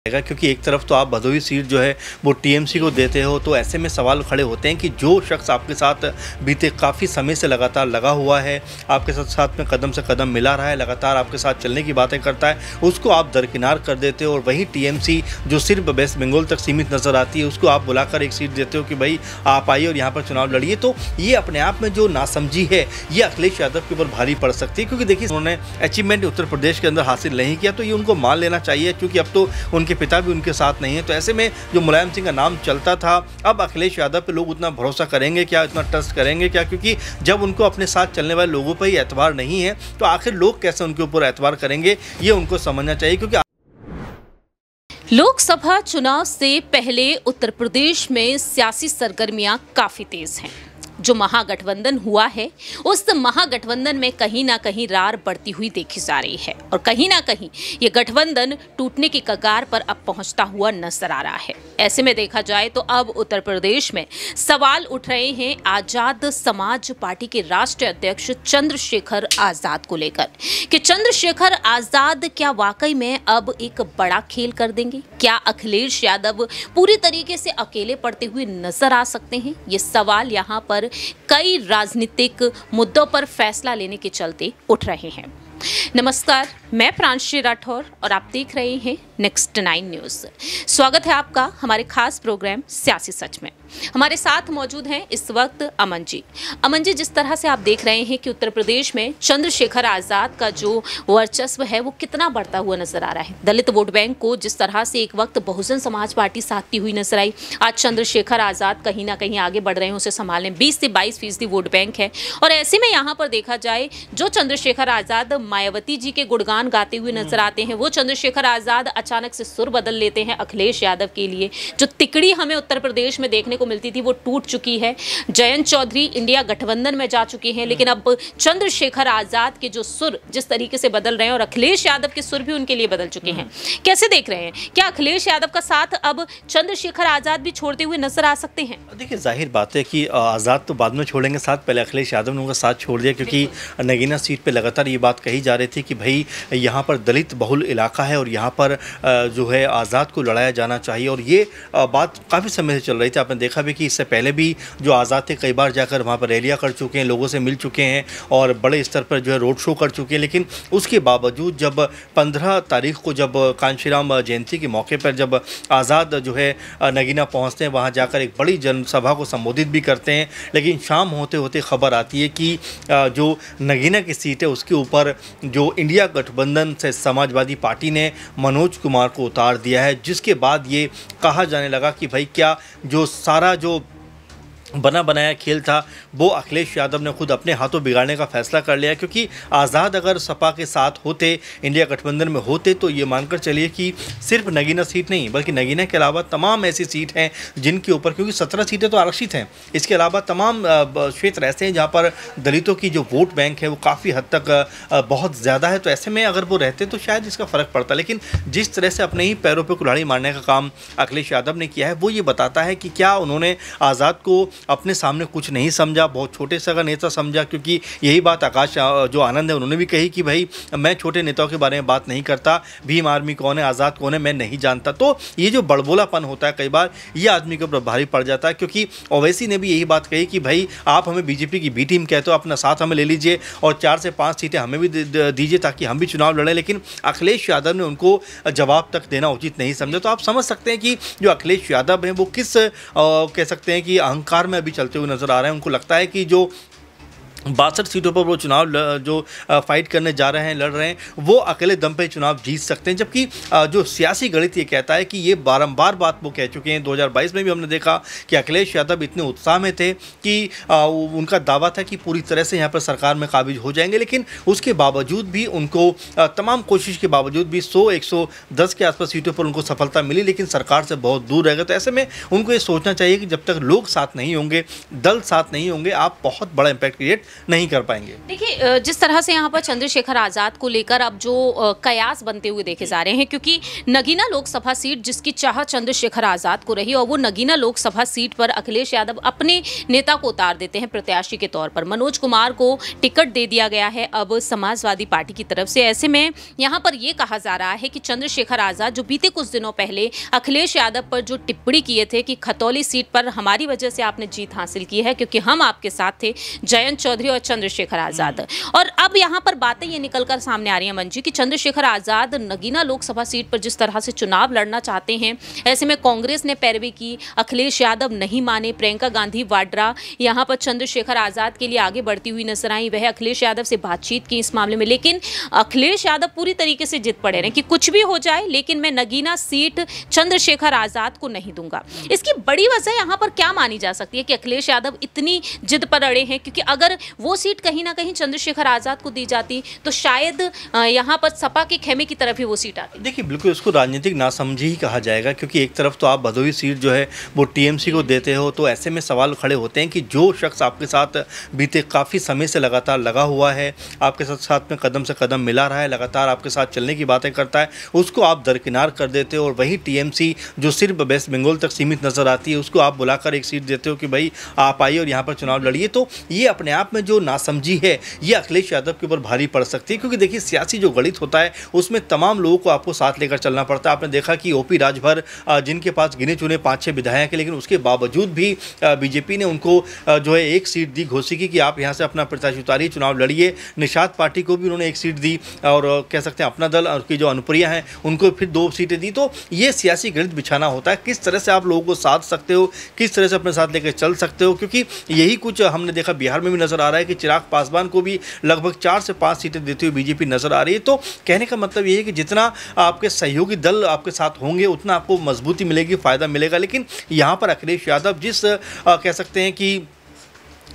क्योंकि एक तरफ तो आप भदोही सीट जो है वो टीएमसी को देते हो, तो ऐसे में सवाल खड़े होते हैं कि जो शख्स आपके साथ बीते काफ़ी समय से लगातार लगा हुआ है, आपके साथ में कदम से कदम मिला रहा है, लगातार आपके साथ चलने की बातें करता है, उसको आप दरकिनार कर देते हो। और वहीं टीएमसी जो सिर्फ वेस्ट बंगाल तक सीमित नज़र आती है, उसको आप बुलाकर एक सीट देते हो कि भाई आप आइए और यहाँ पर चुनाव लड़िए। तो ये अपने आप में जो नासमझी है ये अखिलेश यादव के ऊपर भारी पड़ सकती है, क्योंकि देखिए उन्होंने अचीवमेंट उत्तर प्रदेश के अंदर हासिल नहीं किया, तो ये उनको मान लेना चाहिए, क्योंकि अब तो उनके पिता भी उनके साथ नहीं है। तो ऐसे में जो मुलायम सिंह का नाम चलता था, अब अखिलेश यादव पे लोग उतना भरोसा करेंगे क्या, इतना ट्रस्ट करेंगे क्या? क्योंकि जब उनको अपने साथ चलने वाले लोगों पर ही एतबार नहीं है, तो आखिर लोग कैसे उनके ऊपर एतबार करेंगे, ये उनको समझना चाहिए। क्योंकि लोकसभा चुनाव से पहले उत्तर प्रदेश में सियासी सरगर्मियां काफी तेज हैं। जो महागठबंधन हुआ है, उस महागठबंधन में कहीं ना कहीं रार बढ़ती हुई देखी जा रही है और कहीं ना कहीं ये गठबंधन टूटने की कगार पर अब पहुंचता हुआ नजर आ रहा है। ऐसे में देखा जाए तो अब उत्तर प्रदेश में सवाल उठ रहे हैं आजाद समाज पार्टी के राष्ट्रीय अध्यक्ष चंद्रशेखर आजाद को लेकर कि चंद्रशेखर आजाद क्या वाकई में अब एक बड़ा खेल कर देंगे? क्या अखिलेश यादव पूरी तरीके से अकेले पड़ते हुए नजर आ सकते हैं? ये सवाल यहाँ पर कई राजनीतिक मुद्दों पर फैसला लेने के चलते उठ रहे हैं। नमस्कार, मैं प्रांशी राठौर और आप देख रहे हैं नेक्स्ट 9 न्यूज़। स्वागत है आपका हमारे खास प्रोग्राम सियासी सच में। हमारे साथ मौजूद हैं इस वक्त अमन जी। अमन जी, जिस तरह से आप देख रहे हैं कि उत्तर प्रदेश में चंद्रशेखर आजाद का जो वर्चस्व है वो कितना बढ़ता हुआ नजर आ रहा है। दलित वोट बैंक को जिस तरह से एक वक्त बहुजन समाज पार्टी साधती हुई नजर आई, आज चंद्रशेखर आजाद कहीं ना कहीं आगे बढ़ रहे हैं उसे संभालने। 20 से 22% वोट बैंक है और ऐसे में यहाँ पर देखा जाए जो चंद्रशेखर आजाद मायावती जी के गुणगान गाते हुए नजर आते हैं, वो चंद्रशेखर आजाद अचानक से सुर बदल लेते हैं अखिलेश यादव के लिए। जो तिकड़ी हमें उत्तर प्रदेश में देखने को मिलती थी वो टूट चुकी है। जयंत चौधरी इंडिया गठबंधन में जा चुके हैं, लेकिन अब चंद्रशेखर आजाद के जो सुर जिस तरीके से बदल रहे हैं और अखिलेश यादव के सुर भी उनके लिए बदल चुके हैं। कैसे देख रहे हैं, क्या अखिलेश यादव का साथ अब चंद्रशेखर आजाद भी छोड़ते हुए नजर आ सकते हैं? देखिए, जाहिर बात है कि आज़ाद तो बाद में छोड़ेंगे साथ, पहले अखिलेश यादव ने उनका साथ छोड़ दिया, क्योंकि नगीना सीट पर लगातार ये बात कही जा रही थी कि भाई यहाँ पर दलित बहुल इलाका है और यहाँ पर जो है आज़ाद को लड़ाया जाना चाहिए। और ये बात काफ़ी समय से चल रही थी। आपने देखा भी कि इससे पहले भी जो आज़ाद थे कई बार जाकर वहाँ पर रैलियाँ कर चुके हैं, लोगों से मिल चुके हैं और बड़े स्तर पर जो है रोड शो कर चुके हैं। लेकिन उसके बावजूद जब 15 तारीख को जब कांशीराम जयंती के मौके पर जब आज़ाद जो है नगीना पहुँचते हैं, वहाँ जाकर एक बड़ी जनसभा को संबोधित भी करते हैं, लेकिन शाम होते होते खबर आती है कि जो नगीना की सीट है उसके ऊपर जो इंडिया गठबंधन से समाजवादी पार्टी ने मनोज कुमार को उतार दिया है, जिसके बाद ये कहा जाने लगा कि भाई क्या जो सारा जो बना बनाया खेल था वो अखिलेश यादव ने खुद अपने हाथों बिगाड़ने का फैसला कर लिया। क्योंकि आज़ाद अगर सपा के साथ होते, इंडिया गठबंधन में होते, तो ये मानकर चलिए कि सिर्फ नगीना सीट नहीं बल्कि नगीना के अलावा तमाम ऐसी सीट हैं जिनके ऊपर, क्योंकि 17 सीटें तो आरक्षित हैं, इसके अलावा तमाम क्षेत्र ऐसे हैं जहाँ पर दलितों की जो वोट बैंक है वो काफ़ी हद तक बहुत ज़्यादा है। तो ऐसे में अगर वो रहते तो शायद इसका फ़र्क पड़ता। लेकिन जिस तरह से अपने ही पैरों पर कुल्हाड़ी मारने का काम अखिलेश यादव ने किया है, वो ये बताता है कि क्या उन्होंने आज़ाद को अपने सामने कुछ नहीं समझा, बहुत छोटे से का नेता समझा। क्योंकि यही बात आकाश जो आनंद है उन्होंने भी कही कि भाई मैं छोटे नेताओं के बारे में बात नहीं करता, भीम आर्मी कौन है, आज़ाद कौन है, मैं नहीं जानता। तो ये जो बड़बोलापन होता है कई बार ये आदमी के ऊपर भारी पड़ जाता है। क्योंकि ओवैसी ने भी यही बात कही कि भाई आप हमें बीजेपी की बी टीम कहते हो, अपना साथ हमें ले लीजिए और 4 से 5 सीटें हमें भी दीजिए ताकि हम भी चुनाव लड़ें। लेकिन अखिलेश यादव ने उनको जवाब तक देना उचित नहीं समझा। तो आप समझ सकते हैं कि जो अखिलेश यादव हैं वो किस कह सकते हैं कि अहंकार में अभी चलते हुए नजर आ रहे हैं। उनको लगता है कि जो 62 सीटों पर वो चुनाव जो फाइट करने जा रहे हैं, लड़ रहे हैं, वो अकेले दम पे चुनाव जीत सकते हैं। जबकि जो सियासी गणित ये कहता है कि ये बारंबार बात वो कह चुके हैं। 2022 में भी हमने देखा कि अखिलेश यादव इतने उत्साह में थे कि उनका दावा था कि पूरी तरह से यहाँ पर सरकार में काबिज हो जाएंगे। लेकिन उसके बावजूद भी उनको तमाम कोशिश के बावजूद भी 100-110 के आसपास सीटों पर उनको सफलता मिली, लेकिन सरकार से बहुत दूर रह गए। तो ऐसे में उनको ये सोचना चाहिए कि जब तक लोग साथ नहीं होंगे, दल साथ नहीं होंगे, आप बहुत बड़ा इम्पैक्ट क्रिएट नहीं कर पाएंगे। देखिए, जिस तरह से यहाँ पर चंद्रशेखर आज़ाद को लेकर अब जो कयास बनते हुए देखे जा रहे हैं, क्योंकि नगीना लोकसभा सीट जिसकी चाह चंद्रशेखर आज़ाद को रही और वो नगीना लोकसभा सीट पर अखिलेश यादव अपने नेता को उतार देते हैं प्रत्याशी के तौर पर। मनोज कुमार को टिकट दे दिया गया है अब समाजवादी पार्टी की तरफ से। ऐसे में यहाँ पर यह कहा जा रहा है कि चंद्रशेखर आज़ाद जो बीते कुछ दिनों पहले अखिलेश यादव पर जो टिप्पणी किए थे कि खतौली सीट पर हमारी वजह से आपने जीत हासिल की है क्योंकि हम आपके साथ थे, जयंत चौधरी और चंद्रशेखर आज़ाद। और अब यहाँ पर बातें ये निकलकर सामने आ रही हैं मंजी कि चंद्रशेखर आज़ाद नगीना लोकसभा सीट पर जिस तरह से चुनाव लड़ना चाहते हैं, ऐसे में कांग्रेस ने पैरवी की, अखिलेश यादव नहीं माने, प्रियंका गांधी वाड्रा यहाँ पर चंद्रशेखर आज़ाद के लिए आगे बढ़ती हुई नजर आई। वह अखिलेश यादव से बातचीत की इस मामले में, लेकिन अखिलेश यादव पूरी तरीके से जिद पड़े रहे कि कुछ भी हो जाए लेकिन मैं नगीना सीट चंद्रशेखर आज़ाद को नहीं दूंगा। इसकी बड़ी वजह यहाँ पर क्या मानी जा सकती है कि अखिलेश यादव इतनी जिद पर अड़े हैं? क्योंकि अगर वो सीट कहीं ना कहीं चंद्रशेखर आज़ाद को दी जाती तो शायद यहाँ पर सपा के खेमे की तरफ ही वो सीट आती। देखिए, बिल्कुल उसको राजनीतिक नासमझी ही कहा जाएगा, क्योंकि एक तरफ तो आप भदोही सीट जो है वो टीएमसी को देते हो, तो ऐसे में सवाल खड़े होते हैं कि जो शख्स आपके साथ बीते काफ़ी समय से लगातार लगा हुआ है, आपके साथ में कदम से कदम मिला रहा है, लगातार आपके साथ चलने की बातें करता है, उसको आप दरकिनार कर देते हो। और वही टीएमसी जो सिर्फ वेस्ट बंगाल तक सीमित नज़र आती है, उसको आप बुलाकर एक सीट देते हो कि भाई आप आइए और यहाँ पर चुनाव लड़िए। तो ये अपने आप में जो नासमझी है ये अखिलेश यादव के ऊपर भारी पड़ सकती है, क्योंकि देखिए सियासी जो गणित होता है उसमें तमाम लोगों को आपको साथ लेकर चलना पड़ता है। आपने देखा कि ओपी राजभर जिनके पास गिने चुने 5-6 विधायक हैं, लेकिन उसके बावजूद भी बीजेपी ने उनको जो है एक सीट दी, घोषित की कि आप यहाँ से अपना प्रत्याशी उतारिए, चुनाव लड़िए। निषाद पार्टी को भी उन्होंने एक सीट दी और कह सकते हैं अपना दल और की जो अनुप्रिया हैं उनको फिर 2 सीटें दी। तो ये सियासी गणित बिछाना होता है, किस तरह से आप लोगों को साथ सकते हो, किस तरह से अपने साथ लेकर चल सकते हो, क्योंकि यही कुछ हमने देखा बिहार में भी नजर आ रहा है कि चिराग पासवान को भी लगभग 4 से 5 सीटें देती हुई बीजेपी नजर आ रही है। तो कहने का मतलब ये है कि जितना आपके सहयोगी दल आपके साथ होंगे उतना आपको मजबूती मिलेगी, फायदा मिलेगा। लेकिन यहाँ पर अखिलेश यादव जिस कह सकते हैं कि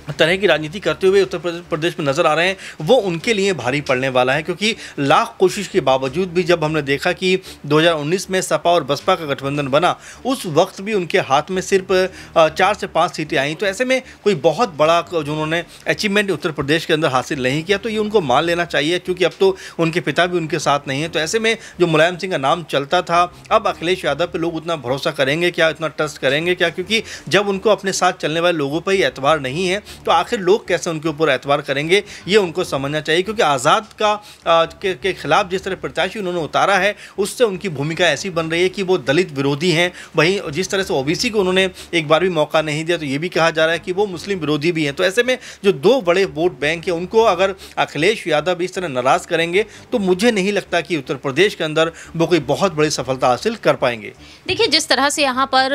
तरह की राजनीति करते हुए उत्तर प्रदेश में नजर आ रहे हैं, वो उनके लिए भारी पड़ने वाला है, क्योंकि लाख कोशिश के बावजूद भी जब हमने देखा कि 2019 में सपा और बसपा का गठबंधन बना, उस वक्त भी उनके हाथ में सिर्फ 4 से 5 सीटें आई। तो ऐसे में कोई बहुत बड़ा जो उन्होंने अचीवमेंट उत्तर प्रदेश के अंदर हासिल नहीं किया, तो ये उनको मान लेना चाहिए, क्योंकि अब तो उनके पिता भी उनके साथ नहीं है। तो ऐसे में जो मुलायम सिंह का नाम चलता था, अब अखिलेश यादव पर लोग उतना भरोसा करेंगे क्या, इतना ट्रस्ट करेंगे क्या? क्योंकि जब उनको अपने साथ चलने वाले लोगों पर ही एतबार नहीं है तो आखिर लोग कैसे उनके ऊपर एतबार करेंगे, ये उनको समझना चाहिए। क्योंकि आज़ाद के खिलाफ जिस तरह प्रत्याशी उन्होंने उतारा है, उससे उनकी भूमिका ऐसी बन रही है कि वो दलित विरोधी हैं। वहीं जिस तरह से ओबीसी को उन्होंने एक बार भी मौका नहीं दिया, तो ये भी कहा जा रहा है कि वो मुस्लिम विरोधी भी हैं। तो ऐसे में जो 2 बड़े वोट बैंक है, उनको अगर अखिलेश यादव इस तरह नाराज़ करेंगे तो मुझे नहीं लगता कि उत्तर प्रदेश के अंदर वो कोई बहुत बड़ी सफलता हासिल कर पाएंगे। देखिए, जिस तरह से यहाँ पर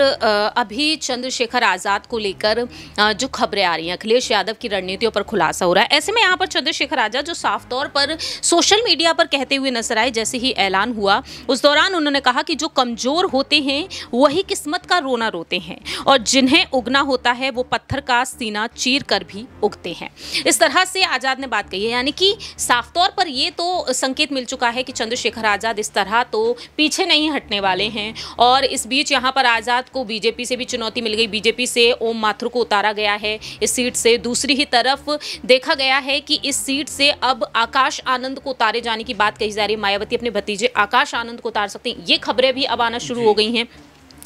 अभी चंद्रशेखर आज़ाद को लेकर जो खबरें आ रही हैं, अखिलेश यादव की रणनीतियों पर खुलासा हो रहा है, ऐसे में यहाँ पर चंद्रशेखर आज़ाद जो साफ तौर पर सोशल मीडिया पर कहते हुए नजर आए, जैसे ही ऐलान हुआ उस दौरान उन्होंने कहा कि जो कमजोर होते हैं वही किस्मत का रोना रोते हैं और जिन्हें उगना होता है वो पत्थर का सीना चीर कर भी उगते हैं। इस तरह से आज़ाद ने बात कही है, यानी कि साफ तौर पर ये तो संकेत मिल चुका है कि चंद्रशेखर आज़ाद इस तरह तो पीछे नहीं हटने वाले हैं। और इस बीच यहाँ पर आज़ाद को बीजेपी से भी चुनौती मिल गई, बीजेपी से ओम माथुर को उतारा गया है इस सीट से। दूसरी ही तरफ देखा गया है कि इस सीट से अब आकाश आनंद को उतारे जाने की बात कही जा रही है। मायावती अपने भतीजे आकाश आनंद को उतार सकते हैं, ये खबरें भी अब आना शुरू हो गई हैं।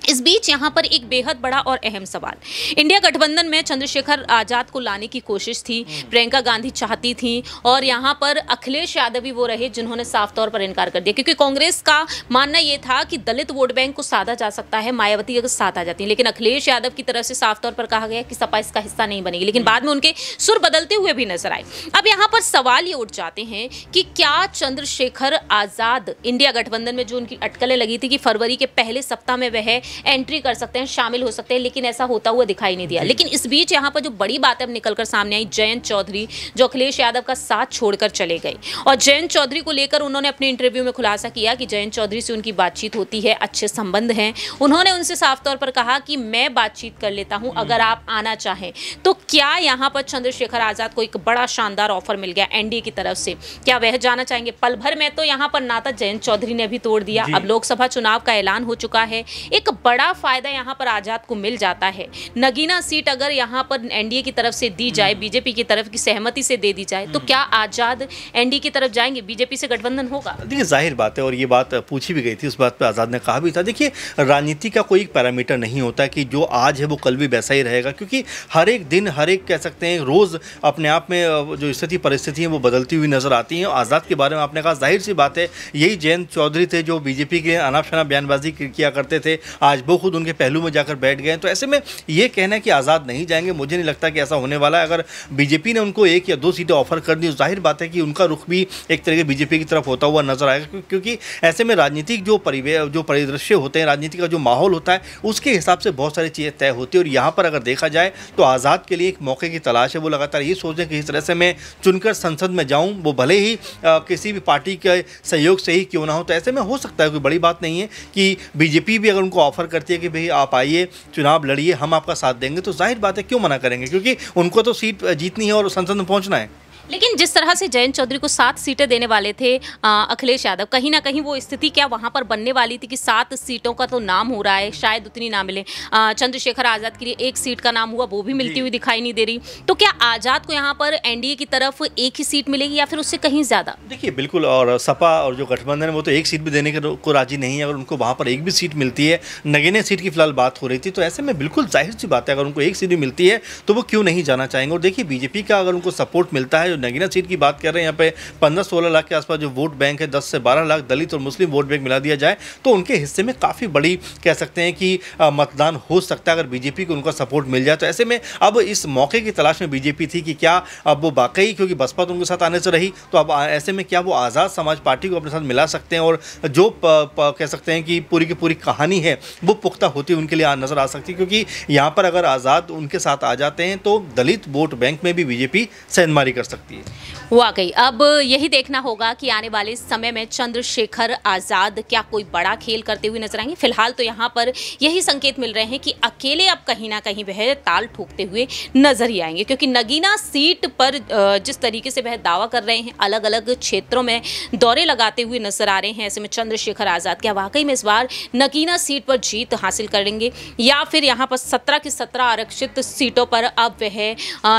इस बीच यहाँ पर एक बेहद बड़ा और अहम सवाल, इंडिया गठबंधन में चंद्रशेखर आज़ाद को लाने की कोशिश थी, प्रियंका गांधी चाहती थी और यहाँ पर अखिलेश यादव भी वो रहे जिन्होंने साफ तौर पर इनकार कर दिया, क्योंकि कांग्रेस का मानना ये था कि दलित वोट बैंक को साधा जा सकता है, मायावती अगर साथ आ जाती है। लेकिन अखिलेश यादव की तरफ से साफ तौर पर कहा गया कि सपा इसका हिस्सा नहीं बनेगी, लेकिन बाद में उनके सुर बदलते हुए भी नजर आए। अब यहाँ पर सवाल ये उठ जाते हैं कि क्या चंद्रशेखर आज़ाद इंडिया गठबंधन में जो उनकी अटकलें लगी थी कि फरवरी के पहले सप्ताह में वह एंट्री कर सकते हैं, शामिल हो सकते हैं, लेकिन ऐसा होता हुआ दिखाई नहीं दिया। लेकिन इस बीच यहाँ पर जो बड़ी बात अब निकलकर सामने आई, जयंत चौधरी जो अखिलेश यादव का साथ छोड़कर चले गए, और जयंत चौधरी को लेकर उन्होंने अपने इंटरव्यू में खुलासा किया कि जयंत चौधरी से उनकी बातचीत होती है, अच्छे संबंध हैं। उन्होंने उनसे साफ तौर पर कहा कि मैं बातचीत कर लेता हूं अगर आप आना चाहें। तो क्या यहाँ पर चंद्रशेखर आज़ाद को एक बड़ा शानदार ऑफर मिल गया एनडीए की तरफ से, क्या वह जाना चाहेंगे? पल भर में तो यहाँ पर नाता जयंत चौधरी ने भी तोड़ दिया। अब लोकसभा चुनाव का ऐलान हो चुका है, एक बड़ा फायदा यहाँ पर आजाद को मिल जाता है। नगीना सीट अगर यहाँ पर एनडीए की तरफ से दी जाए, बीजेपी की तरफ की सहमति से दे दी जाए, तो क्या आजाद एनडीए की तरफ जाएंगे, बीजेपी से गठबंधन होगा? देखिए जाहिर बात है, और ये बात पूछी भी गई थी, उस बात पे आज़ाद ने कहा भी था। देखिए राजनीति का कोई पैरामीटर नहीं होता कि जो आज है वो कल भी वैसा ही रहेगा, क्योंकि हर एक दिन, हर एक कह सकते हैं रोज़ अपने आप में जो स्थिति परिस्थिति है वो बदलती हुई नजर आती हैं। आज़ाद के बारे में आपने कहा, जाहिर सी बात है, यही जयंत चौधरी थे जो बीजेपी के अनाप शनाप बयानबाजी किया करते थे, आज वो खुद उनके पहलू में जाकर बैठ गए। तो ऐसे में ये कहना है कि आज़ाद नहीं जाएंगे, मुझे नहीं लगता कि ऐसा होने वाला है। अगर बीजेपी ने उनको 1 या 2 सीटें ऑफर कर दी, जाहिर बात है कि उनका रुख भी एक तरह के बीजेपी की तरफ होता हुआ नजर आएगा, क्योंकि ऐसे में राजनीतिक जो परिदृश्य होते हैं, राजनीति का जो माहौल होता है, उसके हिसाब से बहुत सारी चीज़ें तय होती है। और यहाँ पर अगर देखा जाए तो आज़ाद के लिए एक मौके की तलाश है। वो लगातार ये सोच रहे हैं कि इस तरह से मैं चुनकर संसद में जाऊँ, वो भले ही किसी भी पार्टी के सहयोग से ही क्यों ना हो। तो ऐसे में हो सकता है, कोई बड़ी बात नहीं है कि बीजेपी भी अगर उनको ऑफर करती है कि भाई आप आइए, चुनाव लड़िए, हम आपका साथ देंगे, तो जाहिर बात है क्यों मना करेंगे, क्योंकि उनको तो सीट जीतनी है और संसद में पहुँचना है। लेकिन जिस तरह से जयंत चौधरी को 7 सीटें देने वाले थे अखिलेश यादव, कहीं ना कहीं वो स्थिति क्या वहां पर बनने वाली थी कि 7 सीटों का तो नाम हो रहा है, शायद उतनी ना मिले। चंद्रशेखर आजाद के लिए 1 सीट का नाम हुआ, वो भी मिलती हुई दिखाई नहीं दे रही। तो क्या आजाद को यहाँ पर एनडीए की तरफ 1 ही सीट मिलेगी या फिर उससे कहीं ज्यादा? देखिए बिल्कुल, और सपा और जो गठबंधन है वो तो 1 सीट भी देने को राजी नहीं है। अगर उनको वहाँ पर 1 भी सीट मिलती है, नगीना सीट की फिलहाल बात हो रही थी, तो ऐसे में बिल्कुल जाहिर सी बात है, अगर उनको 1 सीट भी मिलती है तो वो क्यों नहीं जाना चाहेंगे। और देखिए बीजेपी का अगर उनको सपोर्ट मिलता है, जो नगीना सीट की बात कर रहे हैं, यहाँ पे 15-16 लाख के आसपास जो वोट बैंक है, 10 से 12 लाख दलित और मुस्लिम वोट बैंक मिला दिया जाए तो उनके हिस्से में काफ़ी बड़ी कह सकते हैं कि मतदान हो सकता है, अगर बीजेपी को उनका सपोर्ट मिल जाए। तो ऐसे में अब इस मौके की तलाश में बीजेपी थी कि क्या अब वो वाकई, क्योंकि बसपा तो उनके साथ आने से रही, तो अब ऐसे में क्या वो आज़ाद समाज पार्टी को अपने साथ मिला सकते हैं और जो कह सकते हैं कि पूरी की पूरी कहानी है वो पुख्ता होती उनके लिए नजर आ सकती है। क्योंकि यहाँ पर अगर आज़ाद उनके साथ आ जाते हैं तो दलित वोट बैंक में भी बीजेपी सेंधमारी कर सकती है। वाकई अब यही देखना होगा कि आने वाले समय में चंद्रशेखर आजाद क्या कोई बड़ा खेल करते हुए नजर आएंगे। फिलहाल तो यहाँ पर यही संकेत मिल रहे हैं कि अकेले अब कहीं ना कहीं वह ताल ठोकते हुए नजर ही आएंगे, क्योंकि नगीना सीट पर जिस तरीके से वह दावा कर रहे हैं, अलग अलग क्षेत्रों में दौरे लगाते हुए नजर आ रहे हैं। ऐसे में चंद्रशेखर आजाद क्या वाकई में इस बार नगीना सीट पर जीत हासिल करेंगे या फिर यहाँ पर 17 की 17 आरक्षित सीटों पर अब वह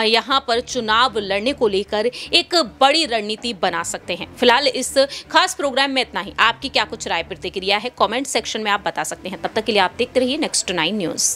यहाँ पर चुनाव लड़ने को लेकर एक बड़ी रणनीति बना सकते हैं। फिलहाल इस खास प्रोग्राम में इतना ही। आपकी क्या कुछ राय प्रतिक्रिया है, कमेंट सेक्शन में आप बता सकते हैं। तब तक के लिए आप देखते रहिए नेक्स्ट 9 न्यूज़।